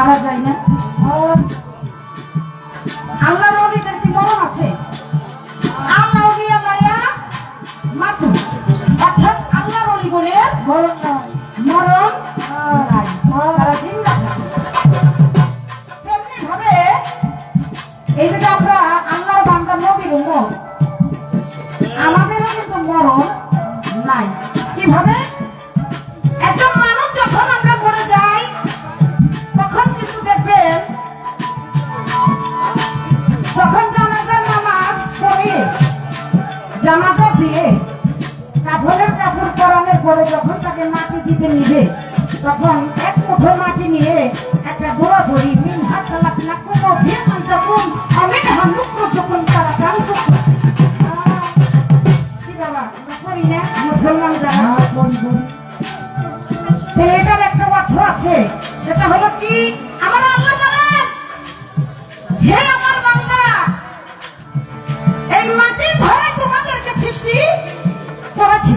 মারা যায় না। আল্লাহর ওলিদের কি মরণ আছে? আল্লাহ ওলিয়া মায়া মাতু, অর্থাৎ আল্লাহর ওলিগণের মরণ নাই, তারা জিন্দা থাকে। তেমনি ভাবে এই যে আমরা আল্লাহর বান্দা নবীর উম্মত, আমাদেরও কিন্তু মরণ নাই। কিভাবে? একজন মানুষ যখন আমরা মরে যাই তখন কিন্তু দেখবেন, যখন জানাজার নামাজ পড়ে জানাজা দিয়ে কাফনের কাপড় পরানোর পরে যখন তাকে মাটি দিতে নিবে, তখন এক মুঠো মাটি নিয়ে একটা দোয়া ধরি মিন হাত লাখ লাখ দিয়ে তখন আমি হামলুক যখন তারা কাম করতো। কি বাবা আমরা করি না মুসলমান যারা? এটার একটা অর্থ আছে, সেটা হলো কি, আমার আল্লাহ বলেন, হে আমার বান্দা, এই মাটির ঘরে তোমাদেরকে সৃষ্টি করেছি,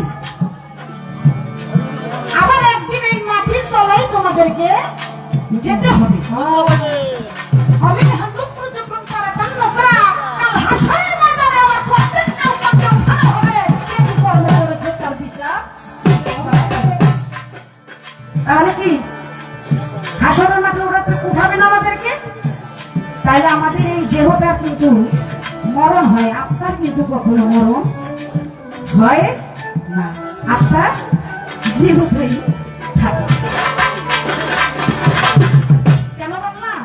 আবার একদিন এই মাটির তলায় তোমাদেরকে যেতে হবে। আমি হামলুক যখন তারা কান্ড করা কাল হাসরের ময়দানে আমার প্রত্যেকটা উম্মতকে উঠানো হবে, কে কি কর্ম করেছে তার বিচার। তাহলে কি হাসরের মাঠে উঠাবেন আমাদেরকে? তাইলে আমাদের এই দেহটা কিন্তু মরণ হয়, আত্মার কিন্তু কখনো মরণ হয় না, আত্মা জীবিতই থাকে। কেন বললাম?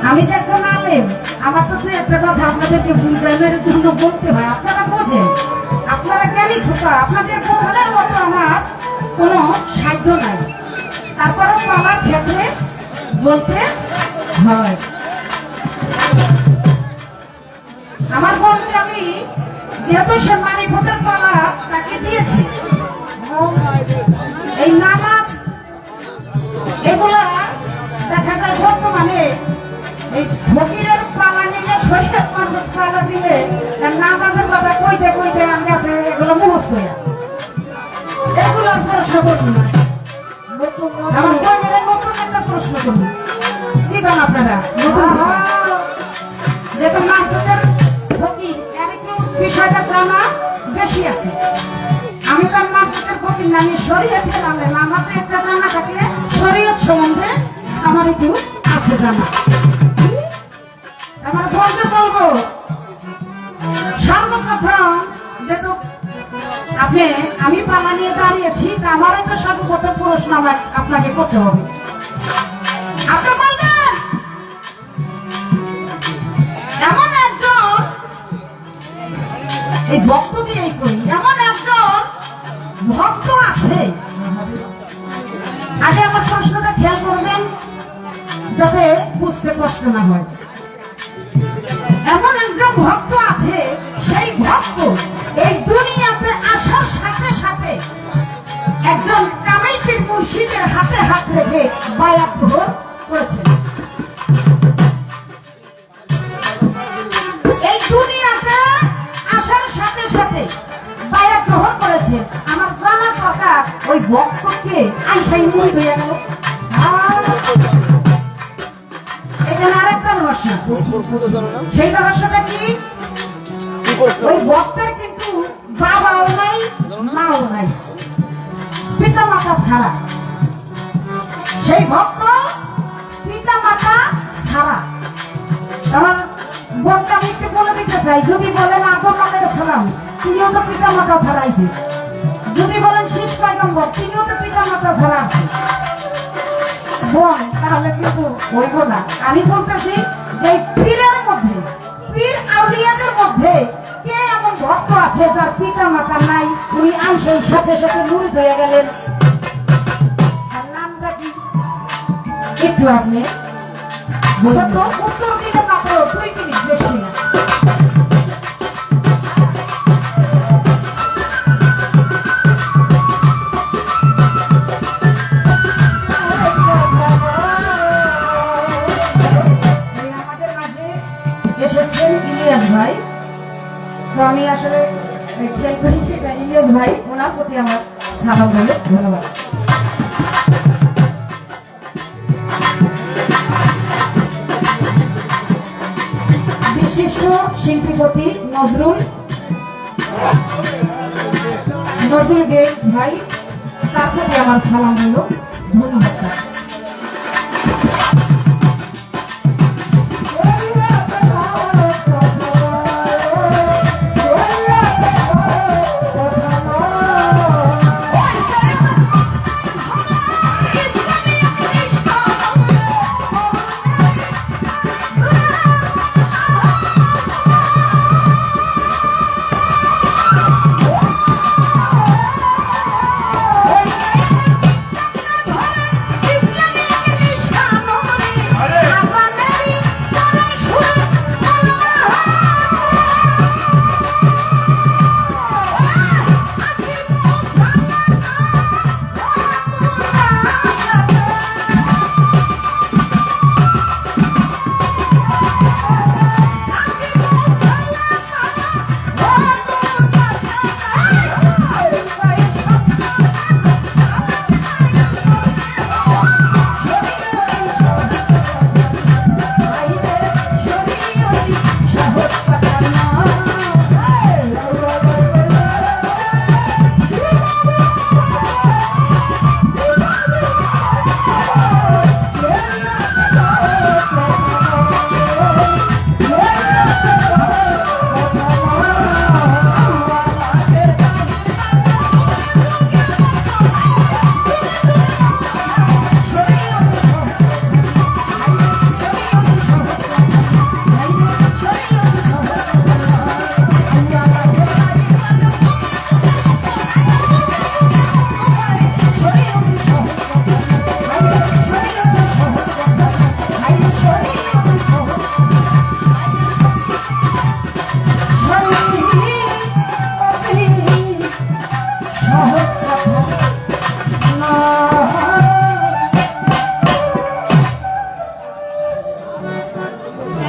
আমি যে একজন আলেম, আমার তো একটা কথা আপনাদেরকে বুঝানোর জন্য বলতে হয়। আপনারা বোঝেন, আপনারা জ্ঞানী ছোটা, আপনাদের বোঝানোর মতো আমার কোনো সাধ্য নাই, তারপরেও আমার ক্ষেত্রে বলতে হয়। আমার বলতে আমি যেহেতু সে মারিফতের পালা তাকে দিয়েছি, এই নামাজ এগুলা দেখা যায় বর্তমানে এই ফকিরের পালা নিলে, শরীরের পালা দিলে নামাজের কথা কইতে কইতে আমি কাছে এগুলো মুখস্থ হয়ে এগুলো প্রশ্ন করবো না। আমার বইয়ের নতুন একটা প্রশ্ন করবো, কি করেন আপনারা? যেহেতু মাহফুজের ফকির এর একটু বিষয়টা জানা বেশি আছে, আমি তার মাহফুজের ফকির নামি শরীয়তের আলেম, আমার তো একটা জানা থাকলে শরীয়ত সম্বন্ধে আমার একটু আছে জানা। আমার বলবো সর্বপ্রথম, যেহেতু আপনি আমি পালা নিয়ে দাঁড়িয়েছি, তা আমার একটা সর্বপ্রথম প্রশ্ন আমার আপনাকে করতে হবে। আপনি বলবেন, এমন একজন, এই ভক্ত দিয়েই করি, এমন একজন ভক্ত আছে, আগে আমার প্রশ্নটা খেয়াল করবেন যাতে বুঝতে কষ্ট না হয়। এমন একজন ভক্ত আছে, সেই ভক্ত এই দুনিয়াতে আসার সাথে সাথে একজন কামেল পীর মুর্শিদের হাতে হাত রেখে বায়াত গ্রহণ করেছে। এই দুনিয়াতে আসার সাথে সাথে বায়াত গ্রহণ করেছে। আমার জানা কথা, ওই ভক্তকে আইসাই মুড়ি হয়ে গেল। এখানে আরেকটা রহস্য আছে, সেই রহস্যটা কি? ওই ভক্তের কিন্তু বাবাও নাই, মাও নাই, পিতা মাতা ছাড়া। সেই ভক্ত পিতা মাতা ছাড়া। আমার বোনটা আমি একটু বলে দিতে চাই, যদি বলেন আদম আলাইহিস সালাম, তিনিও তো পিতা মাতা ছাড়াইছে। যদি বলেন শীষ পয়গম্বর, তিনিও তো পিতা মাতা ছাড়া আছে। বোন তাহলে কিন্তু হইব না। আমি বলতেছি যে পীরের মধ্যে, পীর আউলিয়াদের মধ্যে কে এমন ভক্ত আছে যার পিতা মাতা নাই, উনি আইসাই সাথে সাথে মুরিদ হয়ে গেলেন? নামটা কি একটু আপনি উত্তর দিতে মাত্র 2 মিনিট, বেশি না। ইলিয়াস ভাই, তো আমি আসলে ইলিয়াস ভাই, ওনার প্রতি আমার সালাম বলে ধন্যবাদ। বিশিষ্ট শিল্পীপতি নজরুল বেগ ভাই, তার প্রতি আমার সালাম হলো, ধন্যবাদ।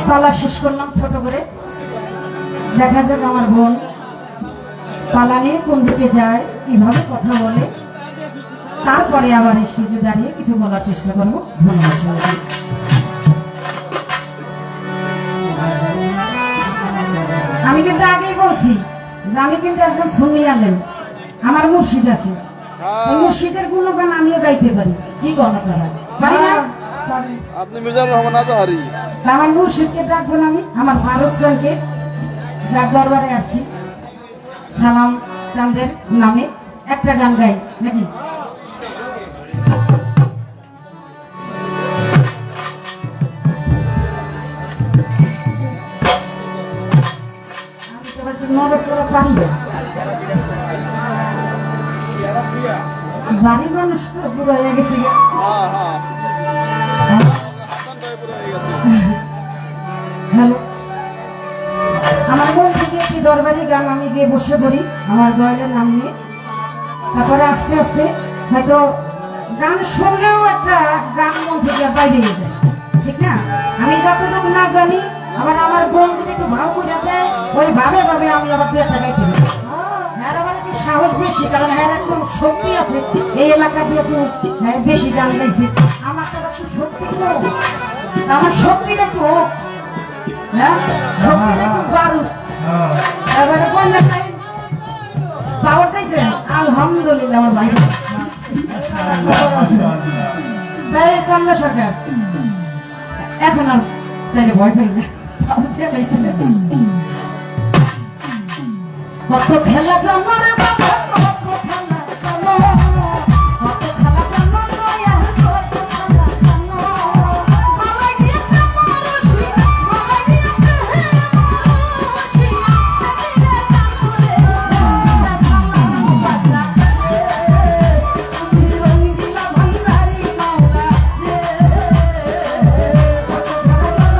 পালা শেষ করলাম ছোট করে। দেখা যাক আমার বোন পালা নিয়ে কোন দিকে যায়, কিভাবে কথা বলে, তারপরে আবার এই স্টেজে দাঁড়িয়ে কিছু বলার চেষ্টা করবো। ধন্যবাদ। আমি কিন্তু আগেই বলছি যে আমি কিন্তু একজন ছবি আনলেন, আমার মুর্শিদ আছে, এই মুর্শিদের গুণগান আমিও গাইতে পারি। কি গণ পারি না? আপনি মির্জানুর রহমান আজহারি। আমার মুর্শিদকে ডাকবো না আমি, আমার ভারত স্যারকে, যার দরবারে আসছি, সালাম চাঁদের নামে একটা গান গাই নাকি? বাড়ির মানুষ তো পুরো হয়ে গেছে। হ্যালো, আমার মন থেকে একটি দরবারি গান আমি গিয়ে বসে পড়ি আমার দয়ালের নাম নিয়ে। তারপরে আস্তে আস্তে হয়তো গান শুনলেও একটা গান মন থেকে বাইরে যায়, ঠিক না? আমি যতটুকু না জানি, আবার আমার বোন যদি একটু ভাও করে দেয়, ওই ভাবে ভাবে আমি আবার দু একটা গাইতে পারি। হ্যাঁ, আমার একটু সাহস বেশি, কারণ হ্যাঁ একটু শক্তি আছে, এই এলাকা দিয়ে একটু বেশি গান গাইছে। আমার তো একটু শক্তি কম, আমার শক্তিটা একটু হোক, হ্যাঁ শক্তিটা একটু বাড়ুক। এবারে বললেন পাওয়ার দিয়েছেন, আলহামদুলিল্লাহ। আমার ভাই তাই চন্দ্র সরকার এখন আর তাইলে ভয় পেল না, কত খেলা জামার বাবা, কত খেলা জানো, কত খেলা জানো নয়া, কত খেলা জানো, মালাই দিয়ে মারুষি, মালাই দিয়ে মারুষি, আদিরে জানুরে সালাম বাজা রে, আমি রঙ্গিলা ভান্ডারি মাওলা রে, কত খেলা জানো,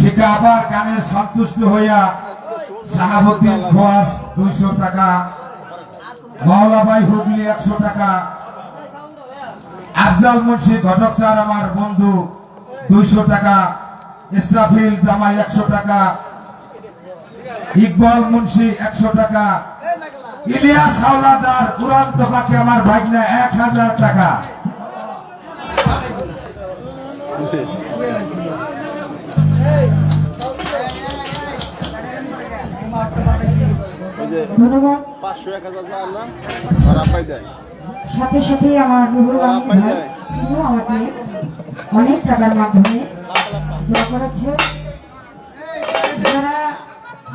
শিকা আবার গানে সন্তুষ্ট হইয়া শাহাবুদ্দিন খোয়াস 200 টাকা, মাওলাবাই হুগলি 100 টাকা, আফজাল মুন্সি ঘটক স্যার আমার বন্ধু 200 টাকা, ইসরাফিল জামাই 100 টাকা, ইকবাল মুন্সি 100 টাকা, ইলিয়াস হাওলাদার উড়ান্ত পাখি আমার ভাগ্নে 1000 টাকা। ধন্যবাদ। 500 1000 যা আল্লাহ আর আপাই দেয়। সাথে সাথে আমার নুরুল আমিন ভাই তিনিও আমাকে অনেক টাকার মাধ্যমে দোয়া করেছে। যারা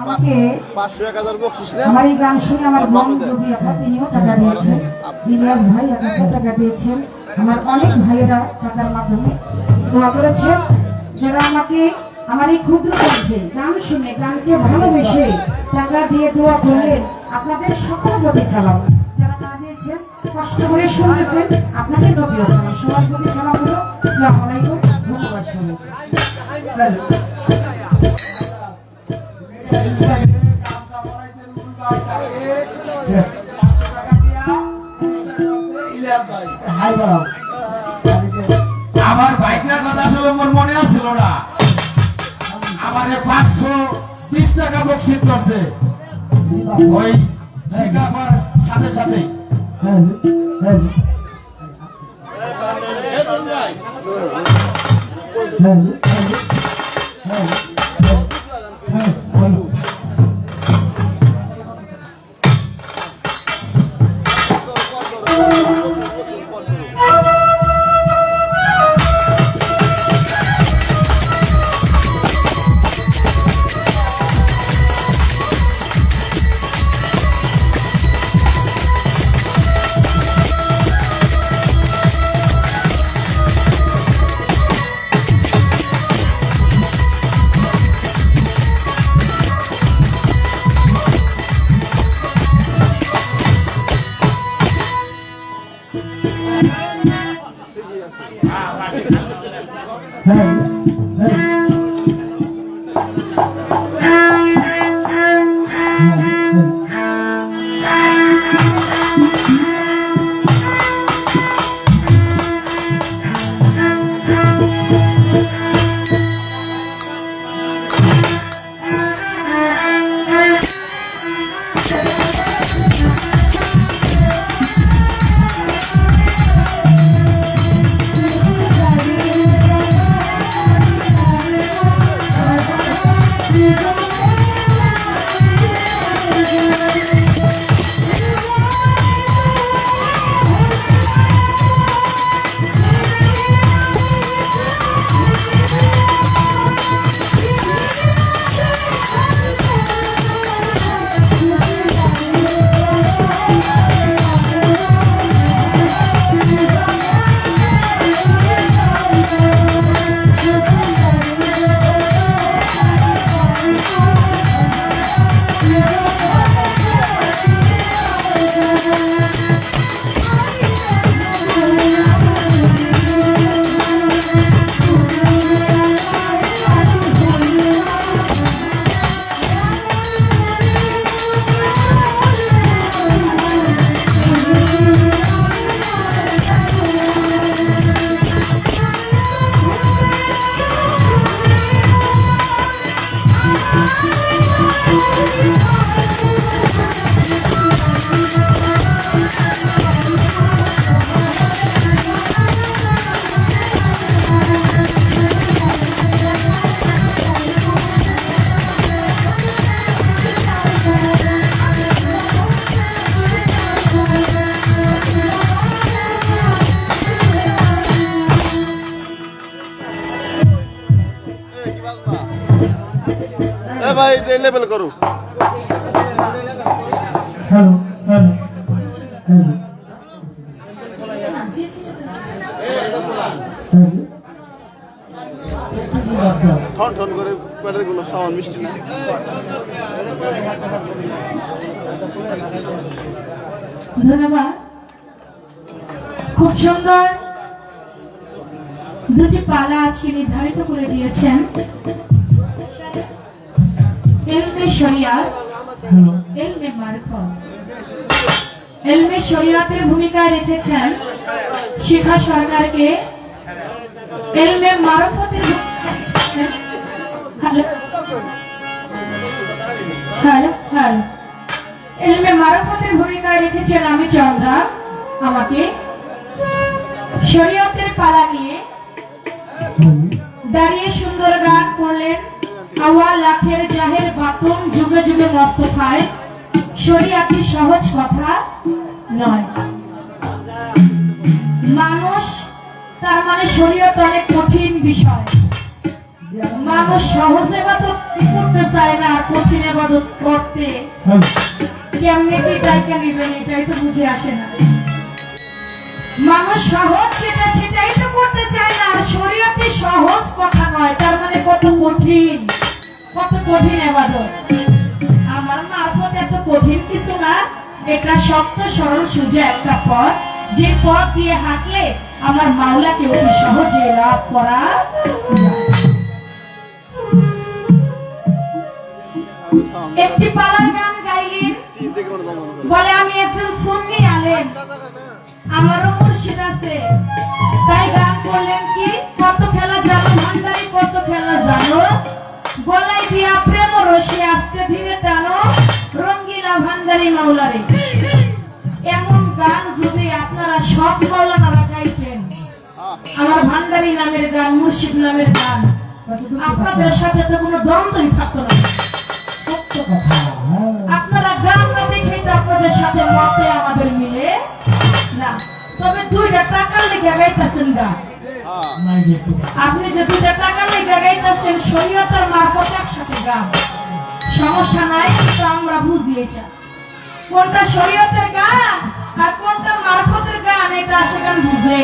আমাকে 500 1000 বকশিস না। আমার এই গান শুনে আমার বোন রবি আপা তিনিও টাকা দিয়েছেন, ইলিয়াস ভাই 1000 টাকা দিয়েছেন, আমার অনেক ভাইয়েরা টাকার মাধ্যমে দোয়া করেছেন। যারা আমাকে আমার এই ক্ষুদ্র কণ্ঠে গান শুনে গানকে ভালোবেসে টাকা দিয়ে দোয়া করলেন, আপনাদের সকলের প্রতি সালাম। যারা না দিয়েছেন কষ্ট করে শুনতেছেন, আপনাদের প্রতিও সালাম। সবার প্রতি সালাম হলো আসসালামু আলাইকুম, ধন্যবাদ সবাই। আমার বাইকনার কথা আসলে আমার মনে আসছিল না। আমার 520 টাকা বকশিস করছে ওই শিকাবার সাথে সাথে। ভাই লেভেল করো। হ্যালো হ্যালো হ্যালো ঠন ঠন করে পেটের কোনো সাউন্ড মিষ্টি দিছে। ধন্যবাদ। খুব সুন্দর দুটি পালা আজকে নির্ধারিত করে দিয়েছেন। শরিয়াত, হ্যালো ইলমে মারিফত। ইলমে শরিয়াতের ভূমিকায় রেখেছেন শিখা সরকারকে। ইলমে মারিফতের ইলমে মারিফতের ভূমিকায় রেখেছেন আমি চন্দ্রা আমাকে। শরিয়তের পালা নিয়ে দাঁড়িয়ে সুন্দর গান করলেন। আওয়া লাখের জাহের বাতুম যুগে যুগে মস্তফায়, শরিয়াতি সহজ কথা নয়। মানুষ তার মানে শরিয়ত অনেক কঠিন বিষয়। মানুষ সহজ ইবাদত করতে চায় না, আর কঠিন ইবাদত করতে কেমনে কি টাইকা নেবেন এটাই তো বুঝে আসে না। মানুষ সহজ যেটা সেটাই তো করতে চায় না, আর শরীয়তে সহজ কথা নয়, তার মানে কত কঠিন, কত কঠিন ইবাদত। আমার মারফত এত কঠিন কিছু না, এটা শক্ত সরল সোজা একটা পথ, যে পথ দিয়ে হাঁটলে আমার মাওলাকে অতি সহজে লাভ করা যায়। একটি পালার গান গাইলেন, বলে আমি একজন সুন্নি আলেম, আমারও মুর্শিদ আছে, তাই গান করলেন কি কত খেলা জানো ভান্ডারি, কত খেলা জানো, গলায় দিয়া প্রেম রশি আস্তে ধীরে টানো, রঙ্গিলা ভান্ডারি মাওলারে। এমন গান যদি আপনারা সব মাওলানারা গাইতেন, আমার ভান্ডারি নামের গান, মুর্শিদ নামের গান, আপনাদের সাথে তো কোনো দ্বন্দ্বই থাকতো না। আপনারা গান না দেখেই তো আপনাদের সাথে মতে আমাদের মিলে না। তবে দুইটা টাকার লেগে গাইতেছেন গান, আপনি যে দুইটা টাকার লেগে গাইতেছেন শরীয়তের মারফত একসাথে গান, সমস্যা নাই, কিন্তু আমরা বুঝি এটা কোনটা শরীয়তের গান আর কোনটা মারফতের গান, এটা আসে গান বুঝে।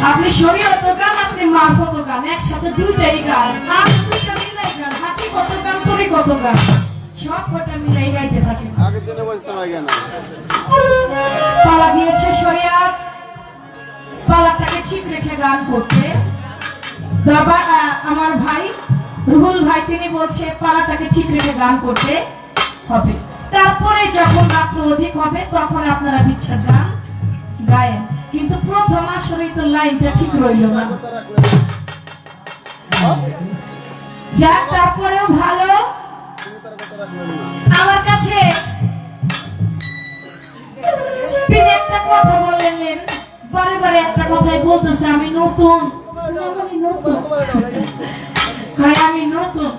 আপনি শরীয়ত গান, আপনি মারফত গান, একসাথে দুইটাই গান, আর দুইটা মিলাই গান, হাতি কত গান, তরি কত গান, সব কটা মিলাই গাইতে থাকে। পালা দিয়েছে শরিয়ত, পালাটাকে ঠিক রেখে গান করতে। বাবা আমার ভাই রুহুল ভাই তিনি বলছে পালাটাকে ঠিক রেখে গান করতে হবে, তারপরে যখন রাত্র অধিক হবে তখন আপনারা বিচ্ছেদ গান গায়েন, কিন্তু প্রথম আসলে তো লাইনটা ঠিক রইল না। যাক, তারপরেও ভালো। আমার কাছে তিনি একটা কথা বললেন, বারে বারে একটা কথাই বলতেছে, আমি নতুন, আমি নতুন।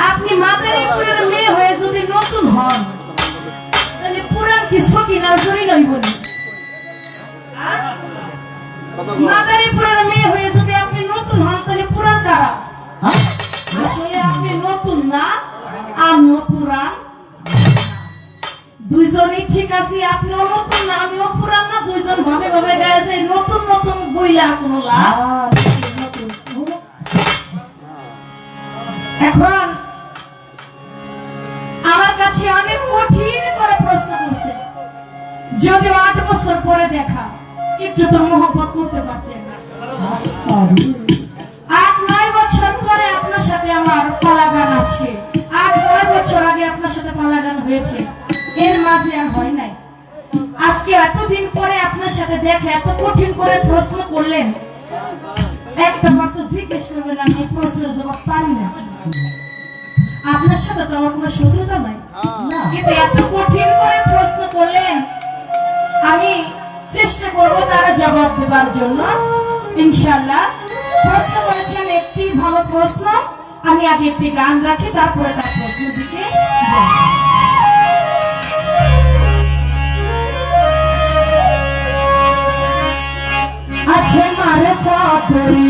আপনি মাদারীপুরের মেয়ে হয়ে যদি নতুন হন, তাহলে পুরান কি সকিনার জড়ি নই বলি। মাদারীপুরের মেয়ে হয়ে যদি আপনি নতুন হন, তাহলে পুরান কারা? আসলে আপনি নতুন না, আমিও পুরান, দুইজনই ঠিক আছে। আপনিও নতুন না, আমিও পুরান না, দুইজন ভাবে ভাবে গায়ে যে নতুন নতুন বইলা কোনো লাভ। এখন আমার কাছে অনেক কঠিন করে প্রশ্ন করছে, যদি 8 বছর পরে দেখা, একটু তো মোহব্বত করতে পারতেন না। 8-9 বছর পরে আপনার সাথে আমার পালা গান আছে, 8-9 বছর আগে আপনার সাথে পালা গান হয়েছে, এর মাঝে আর হয় নাই। আজকে এতদিন পরে আপনার সাথে দেখে এত কঠিন করে প্রশ্ন করলেন, একটা বার তো জিজ্ঞেস করবেন, আমি এই প্রশ্নের জবাব পারি না। আপনার সাথে তো আমার কোনো শত্রুতা নাই, কিন্তু এত কঠিন করে প্রশ্ন করলেন, আমি চেষ্টা করবো তারা জবাব দেবার জন্য ইনশাআল্লাহ। প্রশ্ন করেছেন একটি ভালো প্রশ্ন, আমি আগে একটি গান রাখি, তারপরে তার প্রশ্ন দিকে যাই। আছে মারে ফাতরি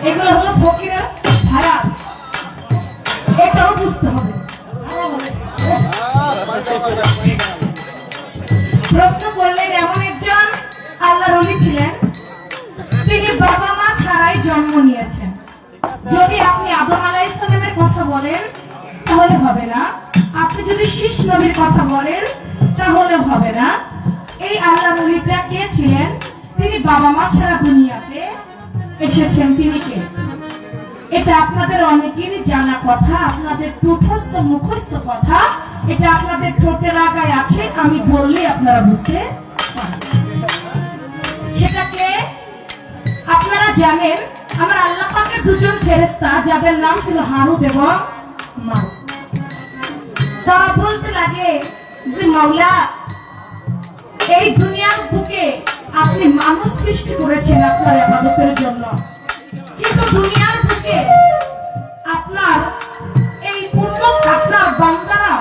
এগুলো হলো ফকিরের ভায়াজ, এটাও বুঝতে হবে। প্রশ্ন করলেন এমন একজন আল্লাহর ওলি ছিলেন, তিনি বাবা মা ছাড়াই জন্ম নিয়েছেন। যদি আপনি আদম আলাইহিস সালামের কথা বলেন তাহলে হবে না, আপনি যদি শীষ নবীর কথা বলেন তাহলে হবে না। এই আল্লাহর ওলিটা কে ছিলেন? তিনি বাবা মা ছাড়া দুনিয়াতে এসেছেন। তিনি কে? এটা আপনাদের অনেকেরই জানা কথা, আপনাদের টুটস্থ মুখস্থ কথা, এটা আপনাদের ঠোঁটের আগায় আছে, আমি বললে আপনারা বুঝতে পারবেন। সেটাকে আপনারা জানেন, আমার আল্লাহ পাকের দুজন ফেরেশতা যাদের নাম ছিল হারুত এবং মারুত। তারা বলতে লাগে যে মাওলা, এই দুনিয়ার বুকে আপনি মানুষ সৃষ্টি করেছেন আপনার ইবাদতের জন্য, কিন্তু দুনিয়ার বুকে আপনার এই উন্মুখ আপনার বান্দারা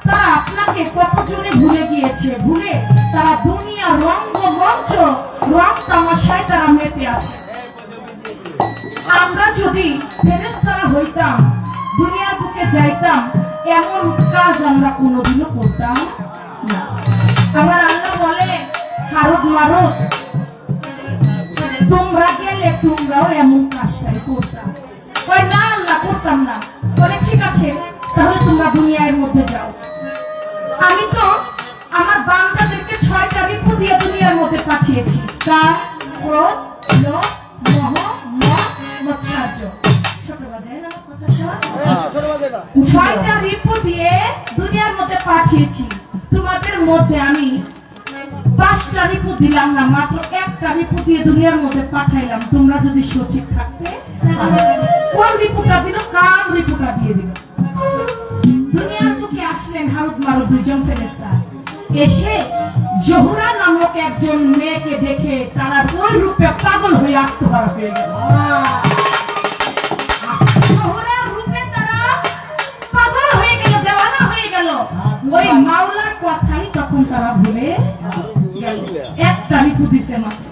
তারা আপনাকে কতজনে ভুলে গিয়েছে, ভুলে তারা দুনিয়া রঙ্গমঞ্চ রং তামাশায় তারা মেতে আছে। আমরা যদি ফেরেশতারা হইতাম, দুনিয়ার বুকে যাইতাম, এমন কাজ আমরা কোনোদিনও করতাম না। আমার আল্লাহ বলে, হারুত মারুত তোমরা গেলে তোমরাও এমন কাজটাই করতাম। কই না আল্লাহ, করতাম না। বলে ঠিক আছে, তাহলে তোমরা দুনিয়ার মধ্যে যাও। আমি তো আমার বান্দাদেরকে 6টা ঋতু দিয়ে দুনিয়ার মধ্যে পাঠিয়েছি, কাম, ক্রোধ, লোভ, মোহ, মদ, মৎসার্য। ছোট বাজায় না কথা শোন? 6টা ঋতু দিয়ে দুনিয়ার মধ্যে পাঠিয়েছি। তোমাদের মধ্যে আমি 5টা ঋতু দিলাম না, মাত্র 1টা ঋতু দিয়ে দুনিয়ার মধ্যে পাঠাইলাম। তোমরা যদি সঠিক থাকতে, কোন ঋতুটা দিল? কাম ঋতুটা দিয়ে দিল। দুনিয়ার বুকে আসলেন হারুত মারুত দুইজন ফেরেশতা। এসে জোহরা নামক একজন মেয়েকে দেখে তারা ওই রূপে পাগল হয়ে আত্মহারা হয়ে গেল। জোহরার রূপে তারা পাগল হয়ে গেল, দেওয়ানা হয়ে গেল। ওই মাওলার কথাই তখন তারা ভুলে গেল। একটা ঋতু দিছে মাত্র।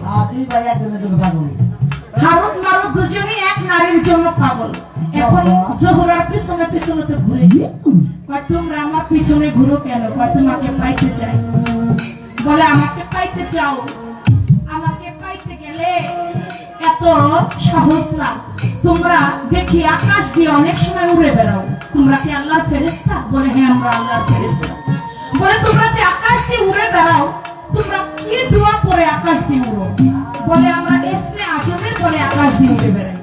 হারুত মারুত দুজনেই এক নারীর জন্য পাগল। এখন জোহরার পিছনে পিছনে তো ঘুরে গিয়ে কয়, তোমরা আমার পিছনে ঘুরো কেন? কয়, তোমাকে পাইতে চাই। বলে, আমাকে পাইতে চাও? আমাকে পাইতে গেলে এত সহজ না। তোমরা দেখি আকাশ দিয়ে অনেক সময় উড়ে বেড়াও। তোমরা কি আল্লাহর ফেরেশতা? বলে, হ্যাঁ আমরা আল্লাহর ফেরেশতা। বলে, তোমরা যে আকাশ দিয়ে উড়ে বেড়াও, তোমরা কি দোয়া পড়ে আকাশ দিয়ে উড়ো? বলে, আমরা ইসমে আজমের বলে আকাশ দিয়ে উড়ে বেড়াই।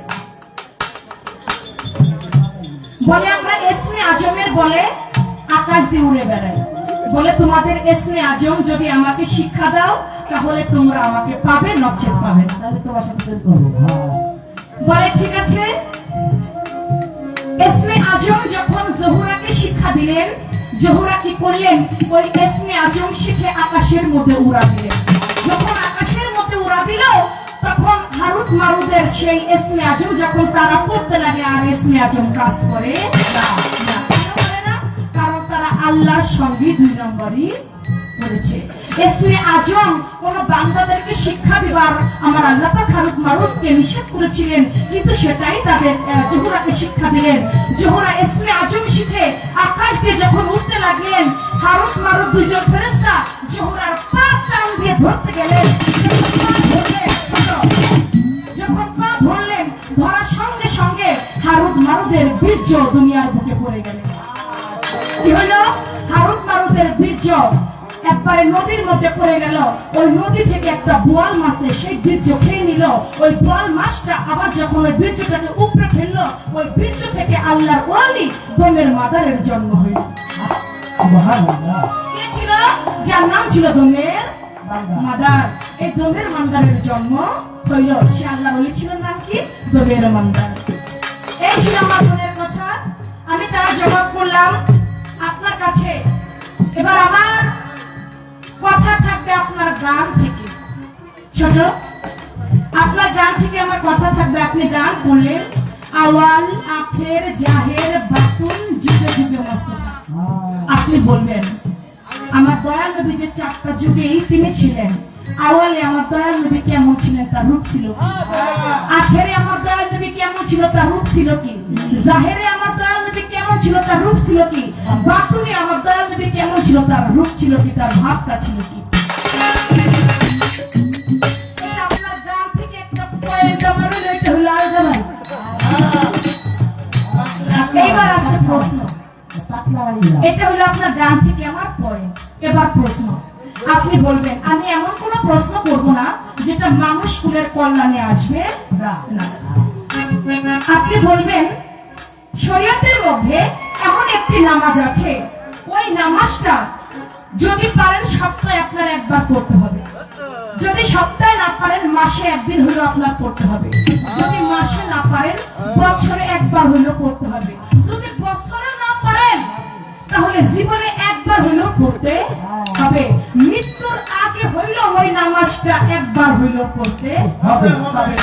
বলে, আমরা ইসমে আজমের বলে আকাশ দিয়ে উড়ে বেড়াই। বলে, তোমাদের ইসমে আজম যদি আমাকে শিক্ষা দাও, তাহলে তোমরা আমাকে পাবে, নচেত পাবে না। বলে, ঠিক আছে। ইসমে আজম যখন জোহরাকে শিক্ষা দিলেন, জোহরা কি করলেন? ওই ইসমে আজম শিখে আকাশের মধ্যে উড়া দিলেন। যখন আকাশের মধ্যে উড়া দিল, তখন হারুত মারুদের সেই ইসমে আজম যখন তারা পড়তে লাগে, আর ইসমে আজম কাজ করে না। কারণ তারা আল্লাহর সঙ্গে 2 নম্বরই করেছে। ইসমে আজম কোন বান্দাদেরকে শিক্ষা দিবার আমার আল্লাহ পাক হারুত মারুতকে নিষেধ করেছিলেন, কিন্তু সেটাই তাদের জোহরাকে শিক্ষা দিলেন। জোহরা ইসমে আজম শিখে আকাশ দিয়ে যখন উঠতে লাগলেন, হারুত মারুত দুইজন ফেরেশতা জোহরার পা টান দিয়ে ধরতে গেলেন। যখন পা ধরলেন, ধরার সঙ্গে সঙ্গে হারুত মারুতের বীর্য দুনিয়ার বুকে পড়ে গেলেন। কি হলো? হারুত মারুতের বীর্য একবারে নদীর মধ্যে পড়ে গেল। ওই নদী থেকে একটা বোয়াল মাছে সেই বীর্য খেয়ে নিল। ওই বোয়াল মাছটা আবার যখন ওই বীর্যটাকে উপরে ফেললো, ওই বীর্য থেকে আল্লাহর ওয়ালি দমের মাদারের জন্ম হইল। কে ছিল? যার নাম ছিল দমের মাদার। এই দমের মাদারের জন্ম হইল। সে আল্লাহর ওলি ছিল, নাম কি? দমের মাদার। এই ছিল আমার মনের কথা। আমি তার জবাব করলাম আপনার কাছে। এবার আমার কথা থাকবে আপনার গান থেকে। ছোট, আপনার গান থেকে আমার কথা থাকবে। আপনি গান করলেন, আওয়াল, আখের, জাহের, বাতুন, যুগে যুগে মুস্তাফা। আপনি বলবেন আমার দয়াল নবী যে 4টা যুগেই তিনি ছিলেন। আওয়ালে আমার দয়াল নবী কেমন ছিলেন, তার রূপ ছিল কি? আখেরে আমার দয়াল নবী কেমন ছিল, তার রূপ ছিল কি? জাহেরে আমার দয়াল নবী কেমন ছিল, তার রূপ ছিল কি? বাতুনে আমার দয়াল নবী কেমন ছিল, তার রূপ ছিল কি? তার ভাবটা ছিল কি? এটা আপনার গান থেকে একটা পয়েন্ট আমার হলো, এটা হলো আলাদা ভাই। এইবার আছে প্রশ্ন। এটা হলো আপনার গান থেকে আমার পয়েন্ট। এবার প্রশ্ন আপনি বলবেন। আমি এমন কোন প্রশ্ন করব না যেটা মানুষ কুলের কল্যাণে আসবে না। আপনি বলবেন শরীয়তের মধ্যে এমন একটি নামাজ আছে, ওই নামাজটা যদি পারেন সপ্তাহে আপনার একবার পড়তে হবে। যদি সপ্তাহে না পারেন মাসে একদিন হলো আপনার পড়তে হবে। যদি মাসে না পারেন বছরে একবার হলো পড়তে হবে। যদি বছরে না পারেন তাহলে জীবনে একবার হলো পড়তে হবে। মৃত্যু মৃত্যুর আগে হইল ওই নামাজটা একবার হইল পড়তে হবে। হবে।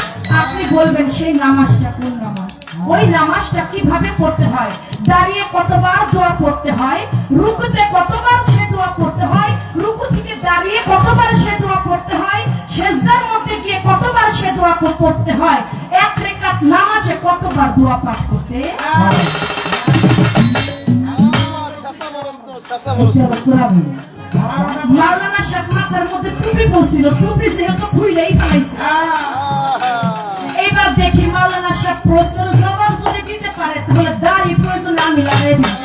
আপনি বলবেন সেই নামাজটা কোন নামাজ? ওই নামাজটা কিভাবে পড়তে হয়? দাঁড়িয়ে কতবার দোয়া পড়তে হয়, রুকুতে কতবার সে দোয়া পড়তে হয়, রুকু থেকে দাঁড়িয়ে কতবার সে দোয়া পড়তে হয়, সেজদার মধ্যে গিয়ে কতবার সে দোয়া পড়তে হয়, এক রাকাত নামাজে কতবার দোয়া পাঠ করতে হবে। এটা আবার তোরা বলি। মাওলানা সাহেব মাথার মধ্যে টুপি পরছিল, টুপি যেহেতু খুইলেই ফেলাইছে। এইবার দেখি মাওলানা সাহেব প্রশ্নের জবাব যদি দিতে পারে তাহলে দাড়ি প্রয়োজন আমি লাগাই দিই।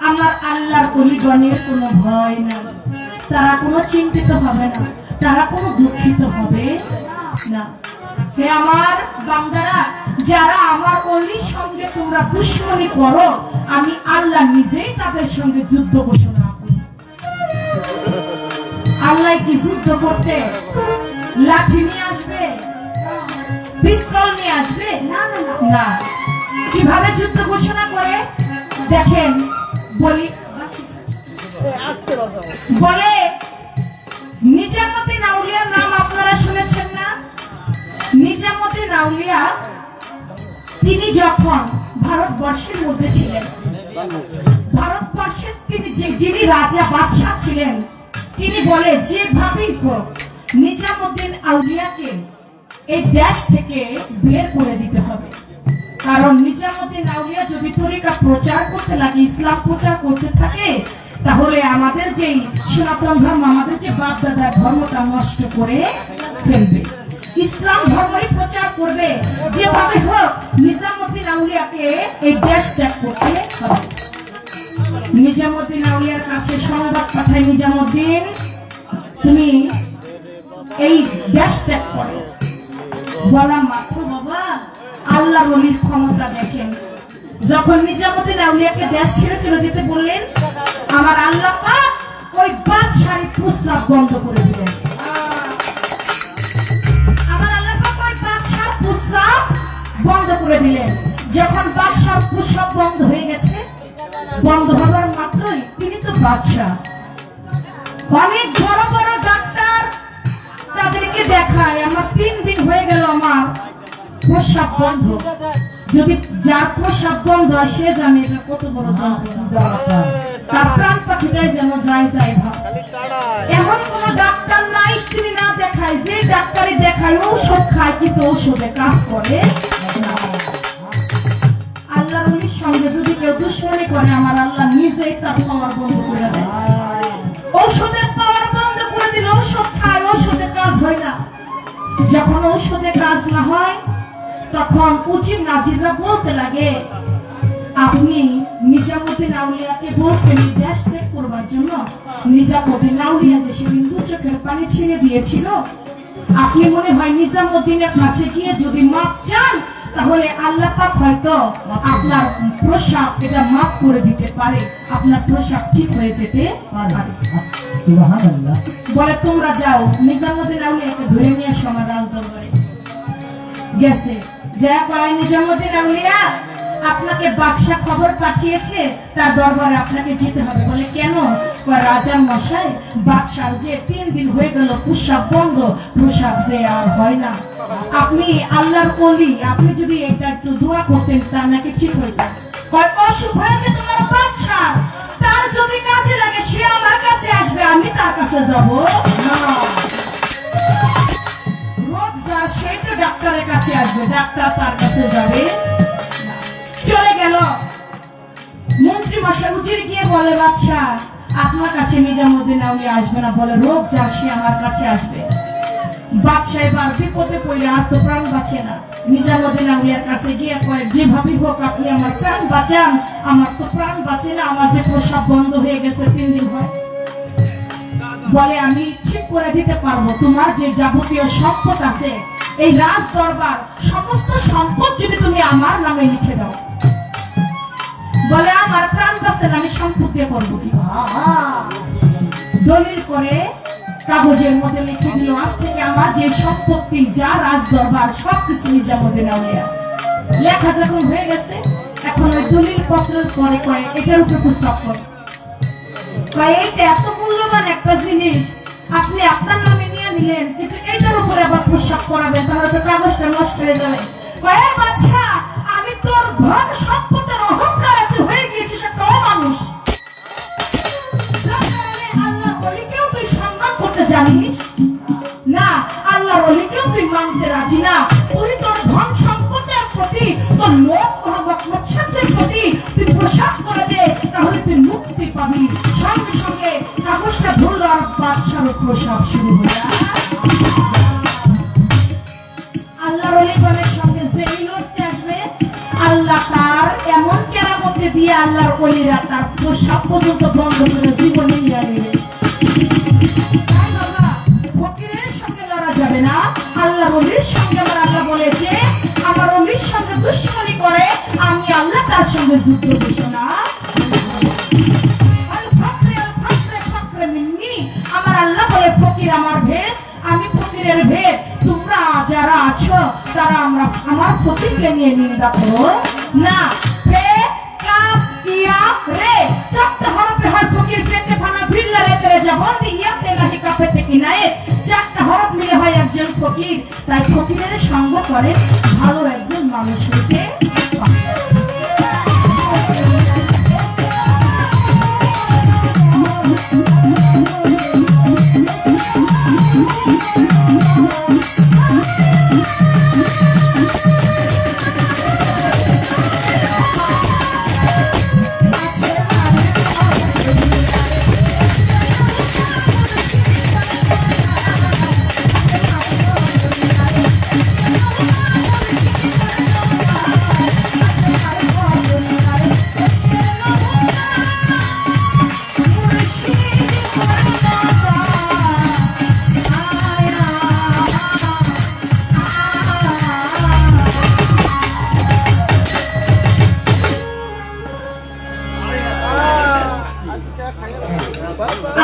আমার আল্লাহর ওলিগণের কোনো ভয় নাই, তারা কোনো চিন্তিত হবে না, তারা কোনো দুঃখিত হবে না। হে আমার বান্দারা, যারা আমার ওলির সঙ্গে তোমরা দুশ্মনী করো, আমি আল্লাহ নিজেই তাদের সঙ্গে যুদ্ধ ঘোষণা করি। আল্লাহ কি যুদ্ধ করতে লাঠি নিয়ে আসবে, পিস্তল নিয়ে আসবে? না না না। কিভাবে যুদ্ধ ঘোষণা করে দেখেন, বলে নিজামুদ্দিন আউলিয়ার নাম আপনারা শুনেছেন না? নিজামুদ্দিন আউলিয়া তিনি যখন ভারতবর্ষের মধ্যে ছিলেন, ভারতবর্ষের তিনি যিনি রাজা বাদশাহ ছিলেন, তিনি বলে যেভাবেই হোক নিজামুদ্দিন আউলিয়াকে এই দেশ থেকে বের করে দিতে হবে। কারণ নিজামুদ্দিন আউলিয়া যদি তরিকা প্রচার করতে লাগে, ইসলাম প্রচার করতে থাকে, তাহলে আমাদের যেই সনাতন ধর্ম, আমাদের যে বাপ দাদার ধর্মটা নষ্ট করে ফেলবে, ইসলাম ধর্মই প্রচার করবে। যেভাবে হোক নিজামুদ্দিন আউলিয়াকে এই দেশ ত্যাগ করতে হবে। নিজামুদ্দিন আউলিয়ার কাছে সংবাদ পাঠায়, নিজামুদ্দিন তুমি এই দেশ ত্যাগ করো। বলা মাত্র বাবা আল্লাহ ওলির ক্ষমতা দেখেন, যখন নিজামুদ্দিন আউলিয়াকে দেশ ছেড়ে চলে যেতে বললেন, আমার আল্লাহ পাক ওই বাদশাহী প্রস্তাব বন্ধ করে দিলেন। আমার আল্লাহ পাক ওই বাদশাহ প্রস্তাব বন্ধ করে দিলেন। যখন বাদশাহ প্রস্তাব বন্ধ হয়ে গেছে, বন্ধ হবার মাত্রই তিনি তো বাদশাহ, অনেক বড় বড় ডাক্তার তাদেরকে দেখায়, আমার 3 দিন হয়ে গেল আমার প্রস্রাব বন্ধ। যদি যার প্রস্রাব বন্ধ হয় সে জানে এটা কত বড় যন্ত্রণা, তার প্রাণ পাখিটাই যেন যায় যায় ভাব। এমন কোন ডাক্তার নাই তিনি না দেখায়, যে ডাক্তারই দেখায় ঔষধ খায় কিন্তু ঔষধে কাজ করে না। আল্লাহর ওলির সঙ্গে যদি কেউ দুশ্মনী করে, আমার আল্লাহ নিজেই তার পাওয়ার বন্ধ করে দেয়। ঔষধের পাওয়ার বন্ধ করে দিলে ঔষধ খায়, ঔষধে কাজ হয় না। যখন ঔষধে কাজ না হয়, তখন উজির নাজিররা বলতে লাগে, আপনি নিজামুদ্দিন আউলিয়াকে বলছেন দেশ ত্যাগ করবার জন্য। নিজামুদ্দিন আউলিয়া যে সেদিন 2 চোখের পানি ছিঁড়ে দিয়েছিল, আপনি মনে হয় নিজামুদ্দিনের কাছে গিয়ে যদি মাপ চান, তাহলে আল্লাহ পাক হয়তো আপনার প্রস্রাব এটা মাফ করে দিতে পারে, আপনার প্রস্রাব ঠিক হয়ে যেতে পারে। সুবহানাল্লাহ। বলে তোমরা যাও, নিজামুদ্দিন আউলিয়াকে ধরে নিয়ে আসো আমার রাজদরবারে। গেছে, যা কয় নিজামুদ্দিন আউলিয়া আপনাকে বাদশা খবর পাঠিয়েছে, তার দরবারে আপনাকে যেতে হবে। বলে কেন? রাজা মশাই, বাদশার যে 3 দিন হয়ে গেল প্রস্রাব বন্ধ, প্রস্রাব যে আর হয় না। আপনি আল্লাহর ওলি, আপনি যদি এটা একটু দোয়া করতেন তার নাকি ঠিক হইতো। অসুখ হয়েছে তোমার বাদশা, তার যদি কাজে লাগে সে আমার কাছে আসবে, আমি তার কাছে যাব না। রোগ যার সে তো ডাক্তারের কাছে আসবে, ডাক্তার তার কাছে যাবে। চলে গেল মন্ত্রী মন্ত্রী মশাই উজির গিয়ে বলে, বাদশাহ আপনার কাছে নিজামুদ্দিন আউলিয়া আসবে না, বলে রোগ যা সে আমার কাছে আসবে। বাদশাহ এবার বিপদে পড়ে আর তো প্রাণ বাঁচে না। নিজামুদ্দিন আউলিয়ার কাছে গিয়ে কয়, যেভাবে হোক আপনি আমার প্রাণ বাঁচান, আমার তো প্রাণ বাঁচে না, আমার যে প্রসাব বন্ধ হয়ে গেছে 3 দিন হয়। বলে আমি ঠিক করে দিতে পারবো, তোমার যে যাবতীয় সম্পদ আছে এই রাজ দরবার সমস্ত সম্পদ যদি তুমি আমার নামে লিখে দাও। বলে আমার প্রাণ বাঁচে না, আমি সম্পদ দিয়ে করবো কি? দলিল করে কাগজের মধ্যে লিখে দিল, আজ থেকে আমার যে সম্পত্তি যা রাজ দরবার সবকিছু নিজামুদ্দিন আউলিয়া। লেখা যখন হয়ে গেছে, এখন ওই দলিল পত্রের পরে কয় এটার উপরে প্রস্তাব করে, এইটা এত মূল্যবান একটা জিনিস আপনি আপনার নামে নিয়ে নিলেন, কিন্তু এইটার উপরে আবার প্রস্তাব করাবেন, তাহলে তো কাগজটা নষ্ট হয়ে যাবে। বাচ্চা আমি তোর ধন সম্পদের অহংকারে তুই হয়ে গিয়েছিস একটা অমানুষ, আল্লাহ বলিকেও তুই সম্মান করতে জানিস না, আল্লাহ বলিকেও তুই মানতে রাজি না, তুই তোর ধন সম্পদের প্রতি তোর লোভ মোহাম্মদ মৎসর্যের প্রতি তুই প্রসাদ করে দে, তাহলে তুই মুক্তি পাবি। সঙ্গে সঙ্গে কাগজটা ধরল আর বাদশার প্রসাদ শুরু হয়ে যায়। আল্লাহর ওলিগণের সঙ্গে যেই লড়তে আসবে, আল্লাহ তার এমন কেরামতে দিয়ে আল্লাহর ওলিরা তার প্রসাদ পর্যন্ত বন্ধ করে জীবনে নিয়ে নেবে। ফকিরের সঙ্গে লড়া যাবে না, আল্লাহর ওলির সঙ্গে আমার আল্লাহ বলেছে, আমার ওলির সঙ্গে দুশ্মনী করে আমি আল্লাহ তার সঙ্গে যুদ্ধ করব না। আমার আল্লাহ বলে ফকির আমার ভেদ, আমি ফকিরের ভেদ, তোমরা যারা আছো তারা আমরা আমার ফকিরকে নিয়ে নিন্দা করো না। ফে কাফ ইয়া রে 4টা হরফে হয় ফকির, পেতে ফানা বিল্লা রে তেরে জাবান ইয়াতে নাহি কাফেতে কিনায়ে, 4টা হরফ মিলে হয় একজন ফকির। তাই ফকিরের সঙ্গ করে ভালো একজন মানুষ হইতে।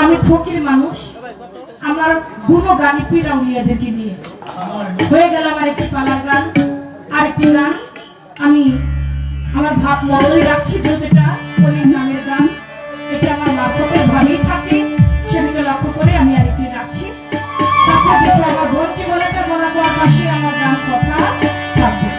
আমি ফকির মানুষ, আমার গুণগান পীর আউলিয়াদেরকে নিয়ে হয়ে গেল আমার একটি পালার গান, আরেকটি গান আমি আমার ভাব মরলই রাখছি, যেটা অলির নামের গান, এটা আমার মারফতের ভাবেই থাকে, সেদিকে লক্ষ্য করে আমি আরেকটি রাখছি। তারপর দেখো আমার বোন কি বলেছে, বলার পাশে আমার গান কথা থাকবে।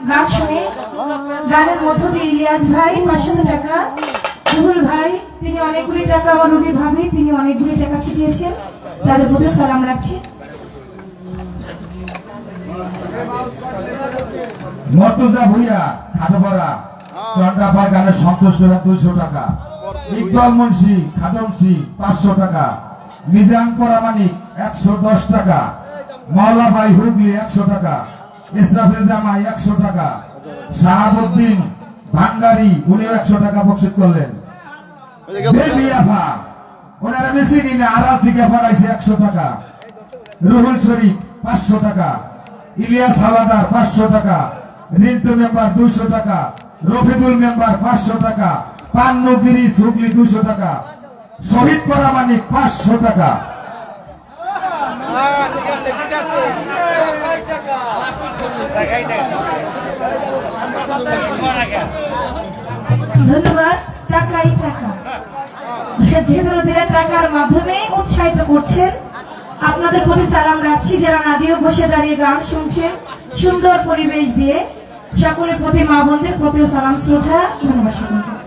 গান শুনে গানের মধ্য দিয়ে ইলিয়াস ভাই 500 টাকা, রুহুল ভাই তিনি অনেকগুলি টাকা, আমার রুবি ভাবি তিনি অনেকগুলি টাকা ছিটিয়েছেন, তাদের প্রতি সালাম রাখছি। মর্তুজা ভুইয়া খাটোপাড়া চন্ডাপাড় গানের সন্তুষ্ট 200 টাকা, ইকবাল মুন্সি খাদমসি 500 টাকা, মিজান পরামানিক 110 টাকা, মাওলা ভাই হুগলি 100 টাকা, ইসরাফিল জামাই 100 টাকা, শাহাবুদ্দিন ভান্ডারি উনিও 100 টাকা বকশিশ করলেন। বেবি আফা ওনারা বেশি দিনে আড়াল থেকে পাঠাইছে 100 টাকা, রুহুল শরীফ 500 টাকা, ইলিয়াস হাওলাদার 500 টাকা, রিন্টু মেম্বার 200 টাকা, রফিদুল মেম্বার 500 টাকা, পান্নুগিরি হুগলি 200 টাকা, শহীদ পরামানিক 500 টাকা। ধন্যবাদ। টাকাই টাকা, যে দরদিরা টাকার মাধ্যমে উৎসাহিত করছেন, আপনাদের প্রতি সালাম রাখছি। যারা নাদিও বসে দাঁড়িয়ে গান শুনছেন সুন্দর পরিবেশ দিয়ে, সকলের প্রতি মা বোনদের প্রতিও সালাম শ্রদ্ধা, ধন্যবাদ সকলকে।